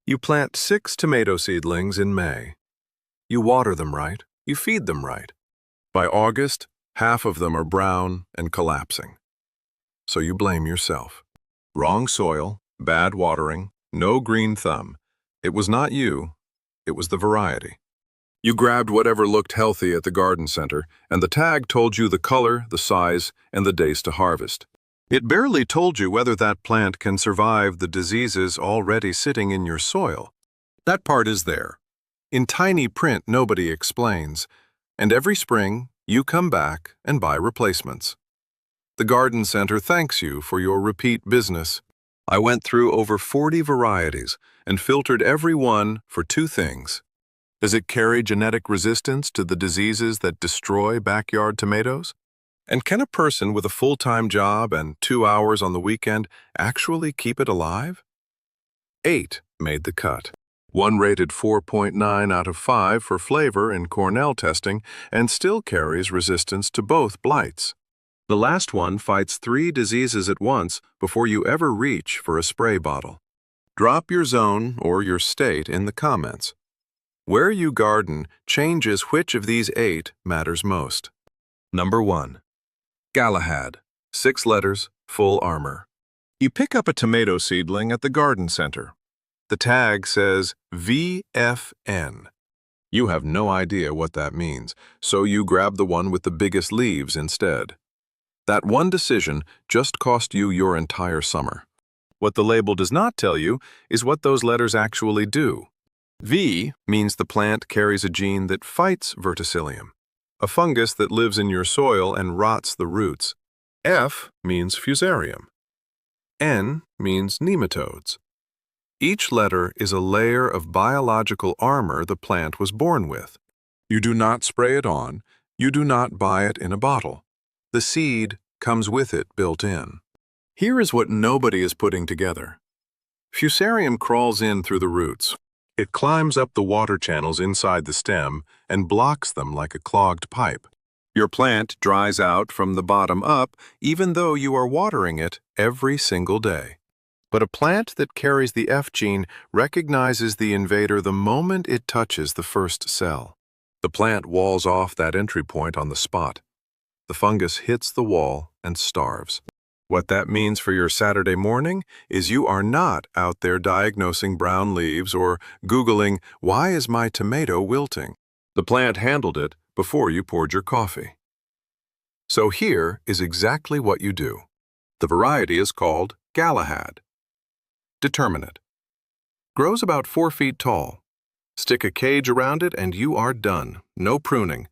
You plant 6 tomato seedlings in May. You water them right, you feed them right. By August, half of them are brown and collapsing. So you blame yourself. Wrong soil, bad watering, no green thumb. It was not you, it was the variety. You grabbed whatever looked healthy at the garden center, and the tag told you the color, the size, and the days to harvest. It barely told you whether that plant can survive the diseases already sitting in your soil. That part is there. In tiny print nobody explains, and every spring you come back and buy replacements. The garden center thanks you for your repeat business. I went through over 40 varieties and filtered every one for 2 things. Does it carry genetic resistance to the diseases that destroy backyard tomatoes? And can a person with a full-time job and 2 hours on the weekend actually keep it alive? 8 made the cut. One rated 4.9 out of 5 for flavor in Cornell testing and still carries resistance to both blights. The last one fights 3 diseases at once before you ever reach for a spray bottle. Drop your zone or your state in the comments. Where you garden changes which of these 8 matters most. Number 1. Galahad, 6 letters, full armor. You pick up a tomato seedling at the garden center. The tag says VFN. You have no idea what that means, so you grab the one with the biggest leaves instead. That one decision just cost you your entire summer. What the label does not tell you is what those letters actually do. V means the plant carries a gene that fights verticillium, a fungus that lives in your soil and rots the roots. F means fusarium. N means nematodes. Each letter is a layer of biological armor the plant was born with. You do not spray it on, you do not buy it in a bottle. The seed comes with it built in. Here is what nobody is putting together. Fusarium crawls in through the roots. It climbs up the water channels inside the stem and blocks them like a clogged pipe. Your plant dries out from the bottom up even though you are watering it every single day. But a plant that carries the F gene recognizes the invader the moment it touches the first cell. The plant walls off that entry point on the spot. The fungus hits the wall and starves. What that means for your Saturday morning is you are not out there diagnosing brown leaves or Googling, "Why is my tomato wilting?" The plant handled it before you poured your coffee. So here is exactly what you do. The variety is called Galahad. Determine it. Grows about 4 feet tall. Stick a cage around it and you are done. No pruning.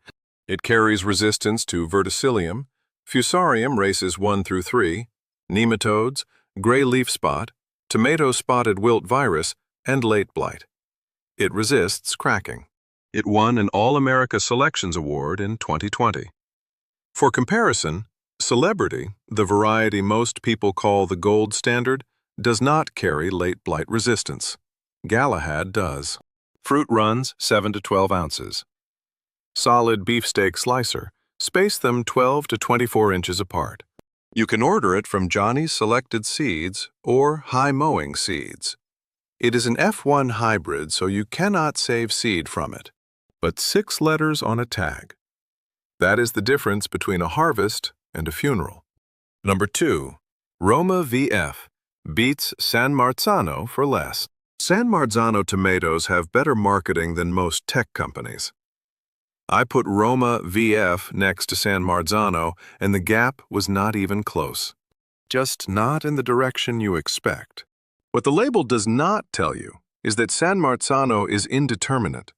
It carries resistance to verticillium, fusarium races 1 through 3, nematodes, gray leaf spot, tomato spotted wilt virus, and late blight. It resists cracking. It won an All-America Selections Award in 2020. For comparison, Celebrity, the variety most people call the gold standard, does not carry late blight resistance. Galahad does. Fruit runs 7 to 12 ounces. Solid beefsteak slicer. Space them 12 to 24 inches apart. You can order it from Johnny's Selected Seeds or High Mowing Seeds. It is an F1 hybrid, so you cannot save seed from it. But 6 letters on a tag. That is the difference between a harvest and a funeral. Number 2. Roma VF. Beats San Marzano for less. San Marzano tomatoes have better marketing than most tech companies. I put Roma VF next to San Marzano, and the gap was not even close. Just not in the direction you expect. What the label does not tell you is that San Marzano is indeterminate,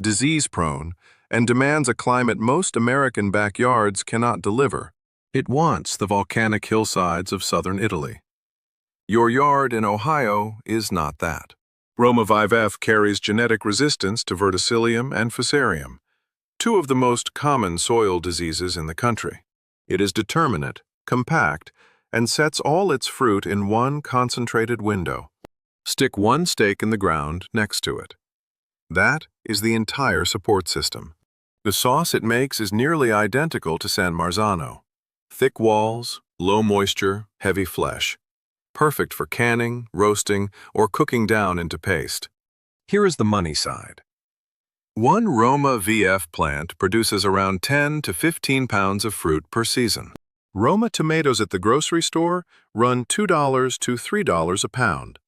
disease-prone, and demands a climate most American backyards cannot deliver. It wants the volcanic hillsides of southern Italy. Your yard in Ohio is not that. Roma VF carries genetic resistance to verticillium and fusarium, 2 of the most common soil diseases in the country. It is determinate, compact, and sets all its fruit in one concentrated window. Stick 1 stake in the ground next to it. That is the entire support system. The sauce it makes is nearly identical to San Marzano. Thick walls, low moisture, heavy flesh. Perfect for canning, roasting, or cooking down into paste. Here is the money side. One Roma VF plant produces around 10 to 15 pounds of fruit per season. Roma tomatoes at the grocery store run $2 to $3 a pound.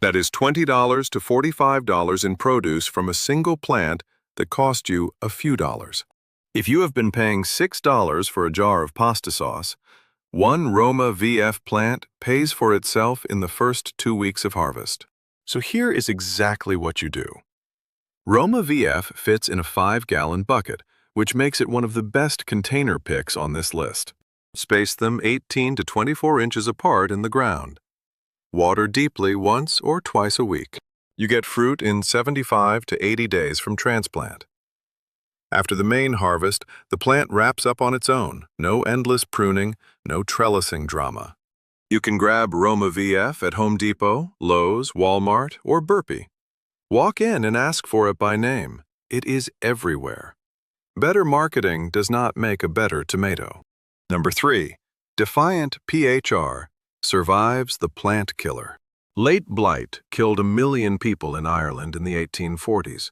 That is $20 to $45 in produce from a single plant that cost you a few dollars. If you have been paying $6 for a jar of pasta sauce, one Roma VF plant pays for itself in the first 2 weeks of harvest. So here is exactly what you do. Roma VF fits in a 5-gallon bucket, which makes it one of the best container picks on this list. Space them 18 to 24 inches apart in the ground. Water deeply once or twice a week. You get fruit in 75 to 80 days from transplant. After the main harvest, the plant wraps up on its own. No endless pruning, no trellising drama. You can grab Roma VF at Home Depot, Lowe's, Walmart, or Burpee. Walk in and ask for it by name. It is everywhere. Better marketing does not make a better tomato. Number 3. Defiant PHR survives the plant killer. Late blight killed 1 million people in Ireland in the 1840s.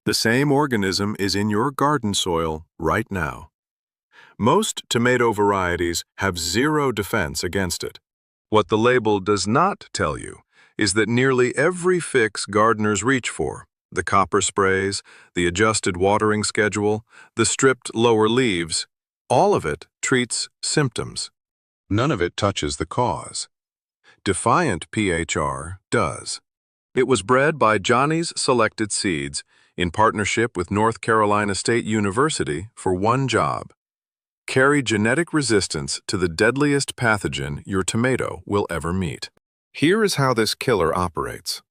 The same organism is in your garden soil right now. Most tomato varieties have zero defense against it. What the label does not tell you is that nearly every fix gardeners reach for, the copper sprays, the adjusted watering schedule, the stripped lower leaves, all of it treats symptoms. None of it touches the cause. Defiant PHR does. It was bred by Johnny's Selected Seeds in partnership with North Carolina State University for one job: carry genetic resistance to the deadliest pathogen your tomato will ever meet. Here is how this killer operates.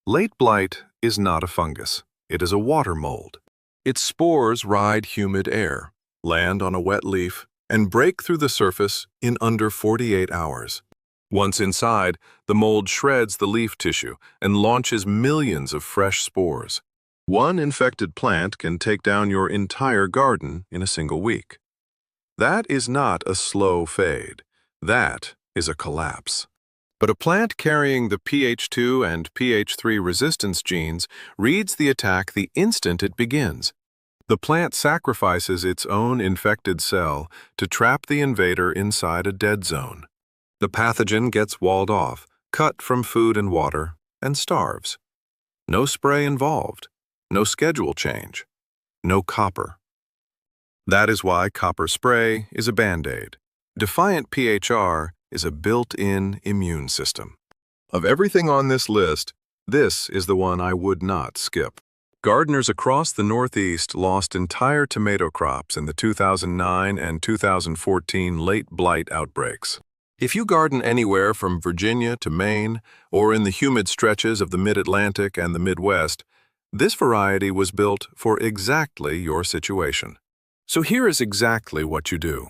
Late blight is not a fungus. It is a water mold. Its spores ride humid air, land on a wet leaf, and break through the surface in under 48 hours. Once inside, the mold shreds the leaf tissue and launches millions of fresh spores. One infected plant can take down your entire garden in a single week. That is not a slow fade. That is a collapse. But a plant carrying the pH2 and pH3 resistance genes reads the attack the instant it begins. The plant sacrifices its own infected cell to trap the invader inside a dead zone. The pathogen gets walled off, cut from food and water, and starves. No spray involved, no schedule change, no copper. That is why copper spray is a Band-Aid. Defiant PHR is a built-in immune system. Of everything on this list, this is the one I would not skip. Gardeners across the Northeast lost entire tomato crops in the 2009 and 2014 late blight outbreaks. If you garden anywhere from Virginia to Maine, or in the humid stretches of the Mid-Atlantic and the Midwest, this variety was built for exactly your situation. So here is exactly what you do.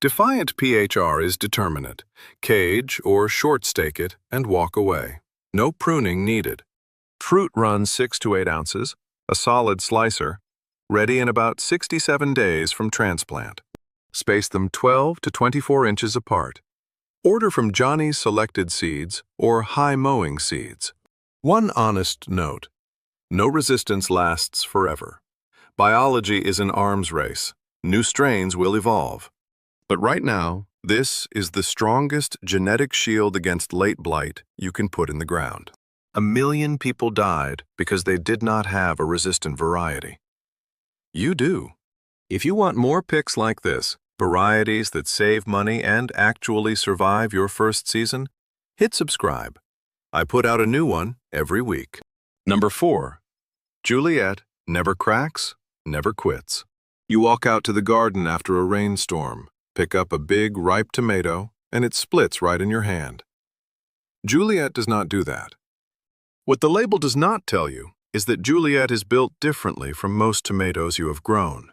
Defiant PHR is determinate. Cage or short stake it and walk away. No pruning needed. Fruit runs 6 to 8 ounces, a solid slicer, ready in about 67 days from transplant. Space them 12 to 24 inches apart. Order from Johnny's Selected Seeds or High Mowing Seeds. One honest note: no resistance lasts forever. Biology is an arms race. New strains will evolve. But right now, this is the strongest genetic shield against late blight you can put in the ground. 1 million people died because they did not have a resistant variety. You do. If you want more picks like this, varieties that save money and actually survive your first season, hit subscribe. I put out a new one every week. Number 4. Juliet never cracks, never quits. You walk out to the garden after a rainstorm, pick up a big, ripe tomato, and it splits right in your hand. Juliet does not do that. What the label does not tell you is that Juliet is built differently from most tomatoes you have grown.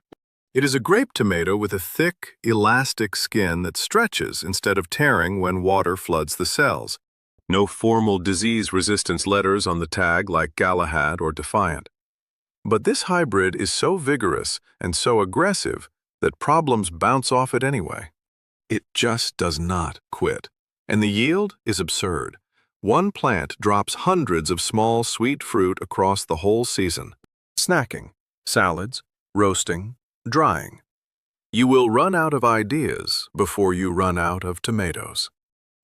It is a grape tomato with a thick, elastic skin that stretches instead of tearing when water floods the cells. No formal disease resistance letters on the tag like Galahad or Defiant. But this hybrid is so vigorous and so aggressive that problems bounce off it anyway. It just does not quit. And the yield is absurd. One plant drops hundreds of small, sweet fruit across the whole season. Snacking, salads, roasting, drying. You will run out of ideas before you run out of tomatoes.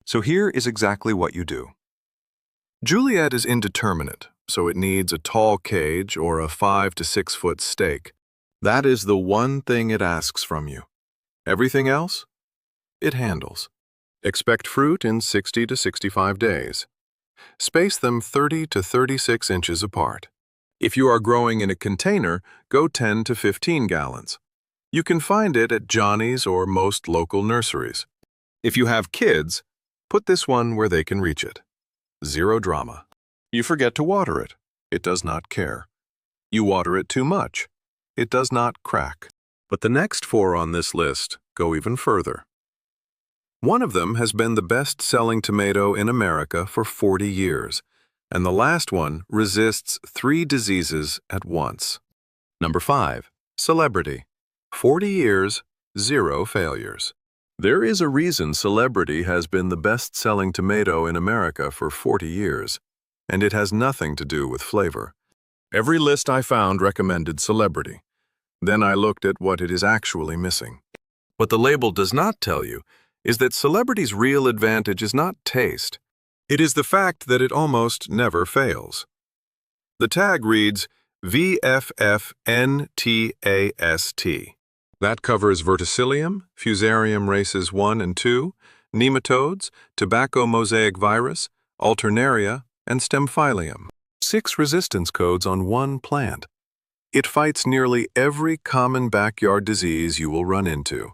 So here is exactly what you do. Juliet is indeterminate, so it needs a tall cage or a 5 to 6 foot stake. That is the one thing it asks from you. Everything else, it handles. Expect fruit in 60 to 65 days. Space them 30 to 36 inches apart. If you are growing in a container, go 10 to 15 gallons. You can find it at Johnny's or most local nurseries. If you have kids, put this one where they can reach it. Zero drama. You forget to water it. It does not care. You water it too much. It does not crack. But the next 4 on this list go even further. One of them has been the best-selling tomato in America for 40 years, and the last one resists 3 diseases at once. Number 5. Celebrity. 40 years, 0 failures. There is a reason Celebrity has been the best-selling tomato in America for 40 years, and it has nothing to do with flavor. Every list I found recommended Celebrity. Then I looked at what it is actually missing. What the label does not tell you is that Celebrity's real advantage is not taste. It is the fact that it almost never fails. The tag reads VFFNTAST. That covers Verticillium, Fusarium races 1 and 2, nematodes, tobacco mosaic virus, alternaria, and stemphyllium. 6 resistance codes on one plant. It fights nearly every common backyard disease you will run into.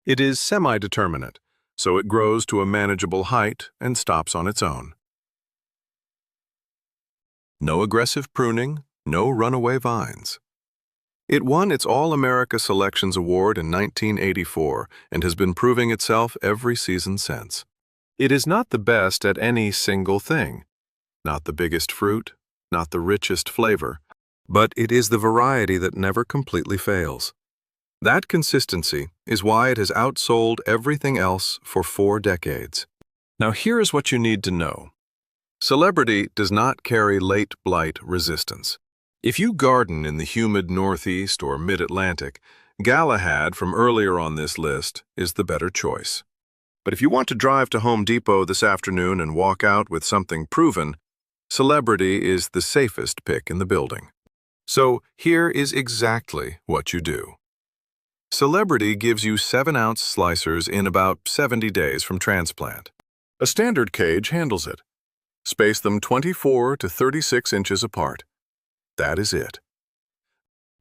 It is semi-determinate, so it grows to a manageable height and stops on its own. No aggressive pruning, no runaway vines. It won its All-America Selections Award in 1984 and has been proving itself every season since. It is not the best at any single thing, not the biggest fruit, not the richest flavor, but it is the variety that never completely fails. That consistency is why it has outsold everything else for 4 decades. Now here is what you need to know. Celebrity does not carry late blight resistance. If you garden in the humid Northeast or Mid-Atlantic, Galahad from earlier on this list is the better choice. But if you want to drive to Home Depot this afternoon and walk out with something proven, Celebrity is the safest pick in the building. So here is exactly what you do. Celebrity gives you 7-ounce slicers in about 70 days from transplant. A standard cage handles it. Space them 24 to 36 inches apart. That is it.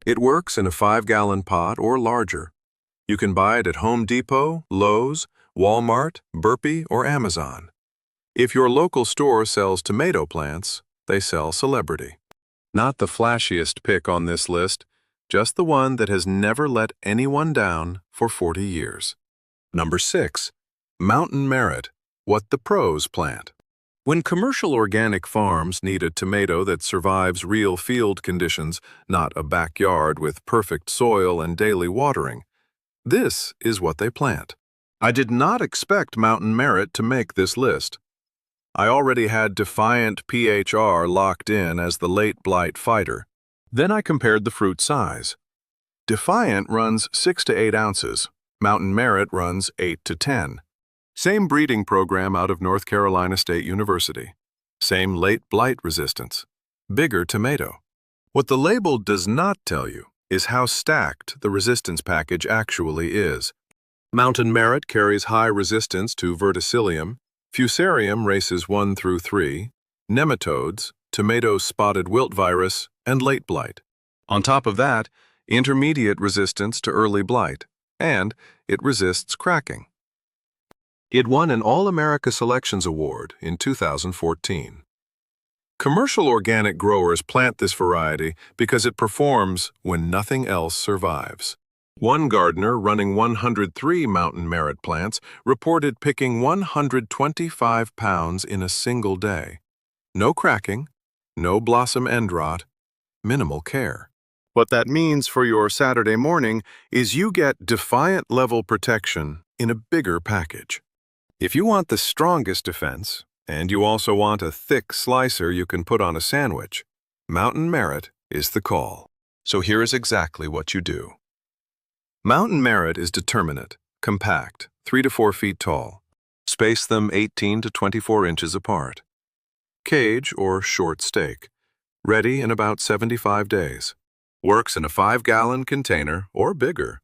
It works in a 5-gallon pot or larger. You can buy it at Home Depot, Lowe's, Walmart, Burpee, or Amazon. If your local store sells tomato plants, they sell Celebrity. Not the flashiest pick on this list, just the one that has never let anyone down for 40 years. Number 6. Mountain Merit, what the pros plant. When commercial organic farms need a tomato that survives real field conditions, not a backyard with perfect soil and daily watering, this is what they plant. I did not expect Mountain Merit to make this list. I already had Defiant PHR locked in as the late blight fighter. Then I compared the fruit size. Defiant runs 6 to 8 ounces. Mountain Merit runs 8 to 10. Same breeding program out of North Carolina State University. Same late blight resistance. Bigger tomato. What the label does not tell you is how stacked the resistance package actually is. Mountain Merit carries high resistance to Verticillium, Fusarium races 1 through 3, nematodes, tomato spotted wilt virus, and late blight. On top of that, intermediate resistance to early blight, and it resists cracking. It won an All-America Selections Award in 2014. Commercial organic growers plant this variety because it performs when nothing else survives. One gardener running 103 Mountain Merit plants reported picking 125 pounds in a single day. No cracking, no blossom end rot, minimal care. What that means for your Saturday morning is you get Defiant level protection in a bigger package. If you want the strongest defense, And you also want a thick slicer you can put on a sandwich. Mountain Merit is the call. So here is exactly what you do. Mountain Merit is determinate, compact, 3 to 4 feet tall. Space them 18 to 24 inches apart. Cage or short stake. Ready in about 75 days. Works in a 5-gallon container or bigger.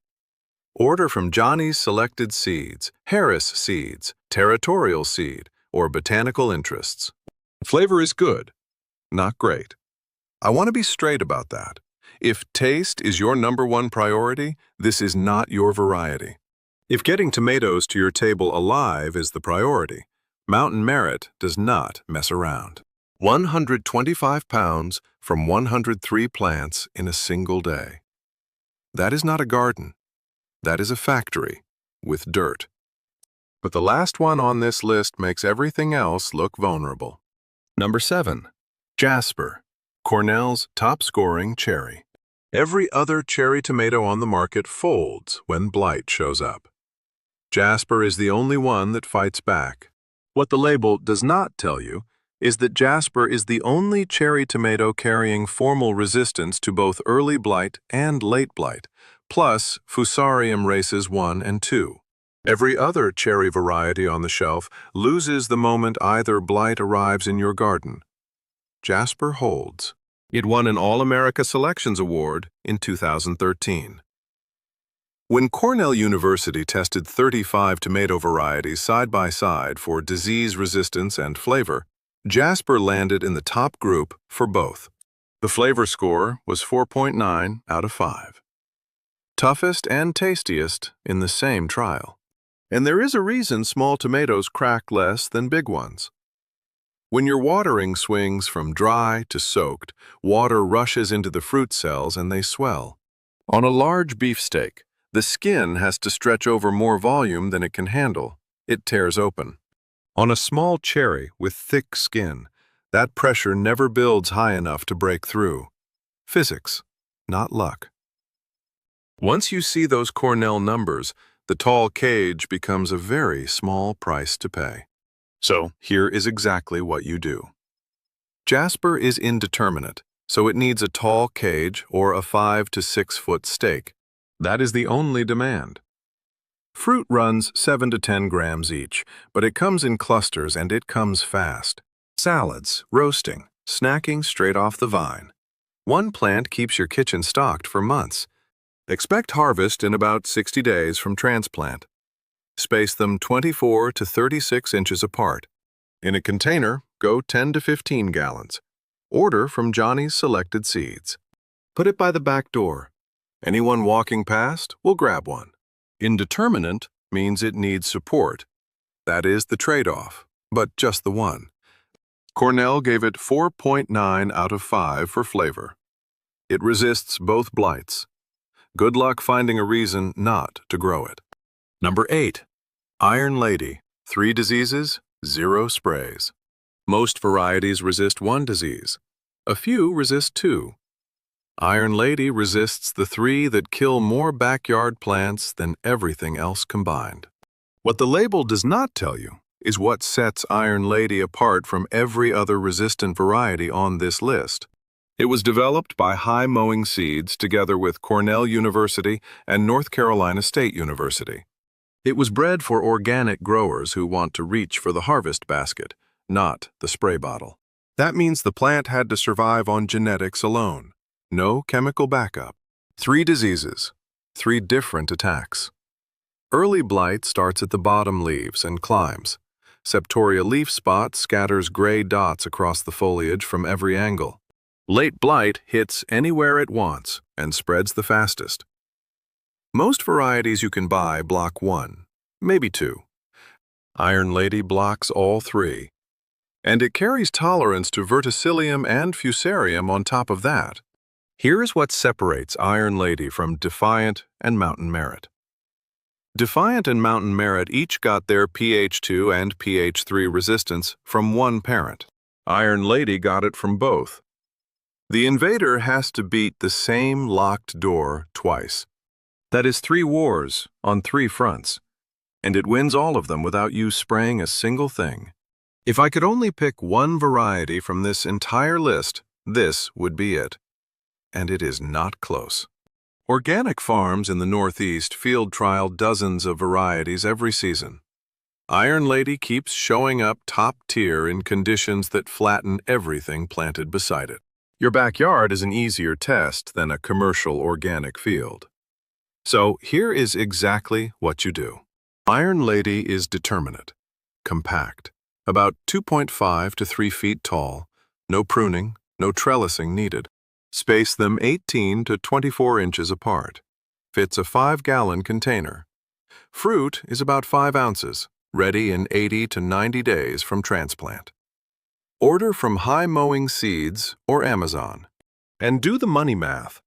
Order from Johnny's Selected Seeds, Harris Seeds, Territorial Seed, or Botanical Interests. Flavor is good, not great. I want to be straight about that. If taste is your #1 priority, this is not your variety. If getting tomatoes to your table alive is the priority, Mountain Merit does not mess around. 125 pounds from 103 plants in a single day. That is not a garden. That is a factory with dirt. But the last one on this list makes everything else look vulnerable. Number 7. Jasper, Cornell's top-scoring cherry. Every other cherry tomato on the market folds when blight shows up. Jasper is the only one that fights back. What the label does not tell you is that Jasper is the only cherry tomato carrying formal resistance to both early blight and late blight, plus Fusarium races 1 and 2. Every other cherry variety on the shelf loses the moment either blight arrives in your garden. Jasper holds. It won an All-America Selections Award in 2013. When Cornell University tested 35 tomato varieties side by side for disease resistance and flavor, Jasper landed in the top group for both. The flavor score was 4.9 out of 5. Toughest and tastiest in the same trial. And there is a reason small tomatoes crack less than big ones. When your watering swings from dry to soaked, water rushes into the fruit cells and they swell. On a large beefsteak, the skin has to stretch over more volume than it can handle. It tears open. On a small cherry with thick skin, that pressure never builds high enough to break through. Physics, not luck. Once you see those Cornell numbers, the tall cage becomes a very small price to pay. So here is exactly what you do. Jasper is indeterminate, so it needs a tall cage or a 5 to 6 foot stake. That is the only demand. Fruit runs 7 to 10 grams each, but it comes in clusters and it comes fast. Salads, roasting, snacking straight off the vine. One plant keeps your kitchen stocked for months. Expect harvest in about 60 days from transplant. Space them 24 to 36 inches apart. In a container, go 10 to 15 gallons. Order from Johnny's Selected Seeds. Put it by the back door. Anyone walking past will grab one. Indeterminate means it needs support. That is the trade-off, but just the one. Cornell gave it 4.9 out of 5 for flavor. It resists both blights. Good luck finding a reason not to grow it. Number 8. Iron Lady, 3 diseases, 0 sprays. Most varieties resist 1 disease. A few resist 2. Iron Lady resists the 3 that kill more backyard plants than everything else combined. What the label does not tell you is what sets Iron Lady apart from every other resistant variety on this list. It was developed by High Mowing Seeds together with Cornell University and North Carolina State University. It was bred for organic growers who want to reach for the harvest basket, not the spray bottle. That means the plant had to survive on genetics alone. No chemical backup. 3 diseases, 3 different attacks. Early blight starts at the bottom leaves and climbs. Septoria leaf spot scatters gray dots across the foliage from every angle. Late blight hits anywhere it wants and spreads the fastest. Most varieties you can buy block 1, maybe 2. Iron Lady blocks all 3. And it carries tolerance to verticillium and fusarium on top of that. Here is what separates Iron Lady from Defiant and Mountain Merit. Defiant and Mountain Merit each got their pH2 and pH3 resistance from one parent. Iron Lady got it from both. The invader has to beat the same locked door twice. That is 3 wars on 3 fronts, and it wins all of them without you spraying a single thing. If I could only pick one variety from this entire list, this would be it. And it is not close. Organic farms in the Northeast field trial dozens of varieties every season. Iron Lady keeps showing up top tier in conditions that flatten everything planted beside it. Your backyard is an easier test than a commercial organic field. So here is exactly what you do. Iron Lady is determinate, compact, about 2.5 to 3 feet tall, no pruning, no trellising needed. Space them 18 to 24 inches apart. Fits a 5-gallon container. Fruit is about 5 ounces, ready in 80 to 90 days from transplant. Order from High Mowing Seeds or Amazon. And do the money math.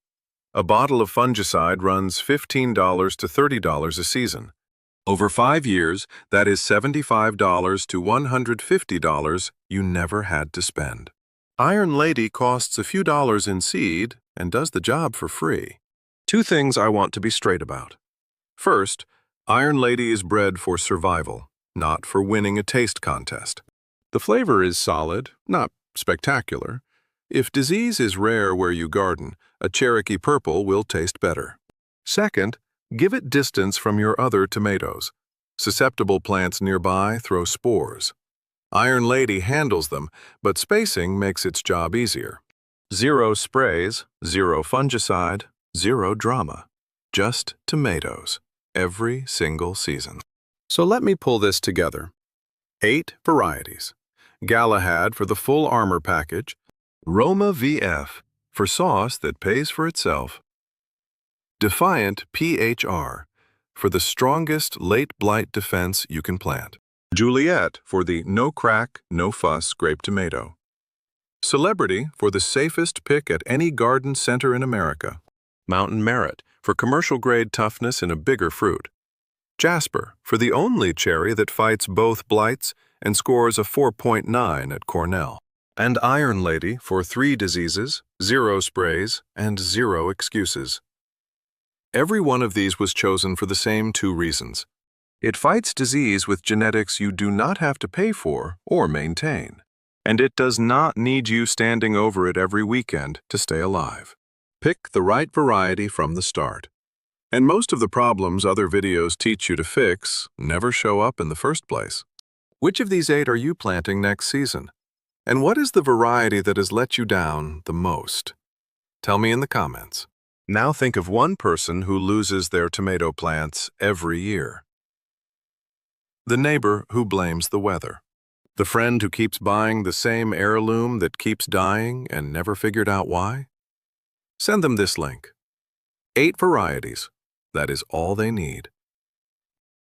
A bottle of fungicide runs $15 to $30 a season. Over 5 years, that is $75 to $150 you never had to spend. Iron Lady costs a few dollars in seed and does the job for free. 2 things I want to be straight about. First, Iron Lady is bred for survival, not for winning a taste contest. The flavor is solid, not spectacular. If disease is rare where you garden, a Cherokee Purple will taste better. Second, give it distance from your other tomatoes. Susceptible plants nearby throw spores. Iron Lady handles them, but spacing makes its job easier. 0 sprays, 0 fungicide, 0 drama. Just tomatoes, every single season. So let me pull this together. 8 varieties. Galahad for the full armor package. Roma VF for sauce that pays for itself. Defiant PHR for the strongest late blight defense you can plant. Juliet for the no crack, no fuss grape tomato. Celebrity for the safest pick at any garden center in America. Mountain Merit for commercial-grade toughness in a bigger fruit. Jasper for the only cherry that fights both blights and scores a 4.9 at Cornell. And Iron Lady for 3 diseases, 0 sprays, and 0 excuses. Every one of these was chosen for the same 2 reasons. It fights disease with genetics you do not have to pay for or maintain. And it does not need you standing over it every weekend to stay alive. Pick the right variety from the start. And most of the problems other videos teach you to fix never show up in the first place. Which of these 8 are you planting next season? And what is the variety that has let you down the most? Tell me in the comments. Now think of one person who loses their tomato plants every year. The neighbor who blames the weather. The friend who keeps buying the same heirloom that keeps dying and never figured out why? Send them this link. 8 varieties. That is all they need.